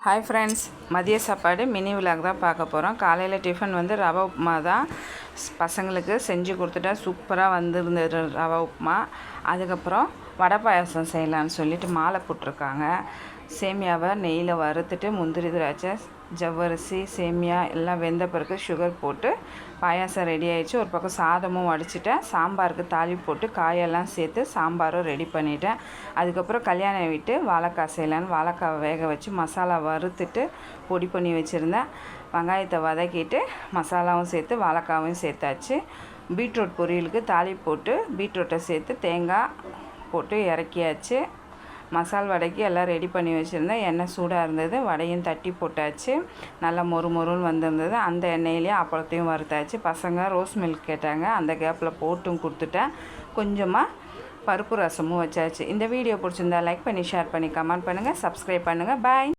Hi friends, மதிய சாப்பாடு mini vlog தான் பார்க்க போகிறோம். காலையில் டிஃபன் வந்து ரவா உப்புமா தான் பசங்களுக்கு செஞ்சு கொடுத்துட்டா சூப்பராக வந்துருந்தது ரவா உப்புமா. அதுக்கப்புறம் வடை பாயாசம் செய்யலான்னு சொல்லிட்டு மாலை போட்டிருக்காங்க. சேமியாவை நெய்யில் வறுத்துட்டு முந்திரி திராட்சை ஜவ்வரிசி சேமியா எல்லாம் வெந்த பிறகு சுகர் போட்டு பாயாசம் ரெடி ஆகிடுச்சு. ஒரு பக்கம் சாதமும் வடிச்சிட்டேன். சாம்பாருக்கு தாளிப்பு போட்டு காயெல்லாம் சேர்த்து சாம்பாரும் ரெடி பண்ணிட்டேன். அதுக்கப்புறம் கல்யாணம் விட்டு வாழைக்காய் செய்யலான்னு வாழைக்காவை வேக வச்சு மசாலா வறுத்துட்டு பொடி பண்ணி வச்சுருந்தேன். வெங்காயத்தை வதக்கிட்டு மசாலாவும் சேர்த்து வாழைக்காவும் சேர்த்தாச்சு. பீட்ரூட் பொரியலுக்கு தாளிப்பு போட்டு பீட்ரூட்டை சேர்த்து தேங்காய் போட்டு இறக்கியாச்சு. மசால் வடைக்கு எல்லாம் ரெடி பண்ணி வச்சுருந்தேன். எண்ணெய் சூடாக இருந்தது. வடையும் தட்டி போட்டாச்சு. நல்லா மொறுன்னு வந்திருந்தது. அந்த எண்ணெயிலேயே அப்பளத்தையும் வறுத்தாச்சு. பசங்க ரோஸ் மில்க் கேட்டாங்க. அந்த கேப்பில் போட்டும் கொடுத்துட்டேன். கொஞ்சமாக பருப்பு ரசமும் வச்சாச்சு. இந்த வீடியோ பிடிச்சிருந்தா லைக் பண்ணி ஷேர் பண்ணி கமெண்ட் பண்ணுங்கள், சப்ஸ்கிரைப் பண்ணுங்கள். பாய்.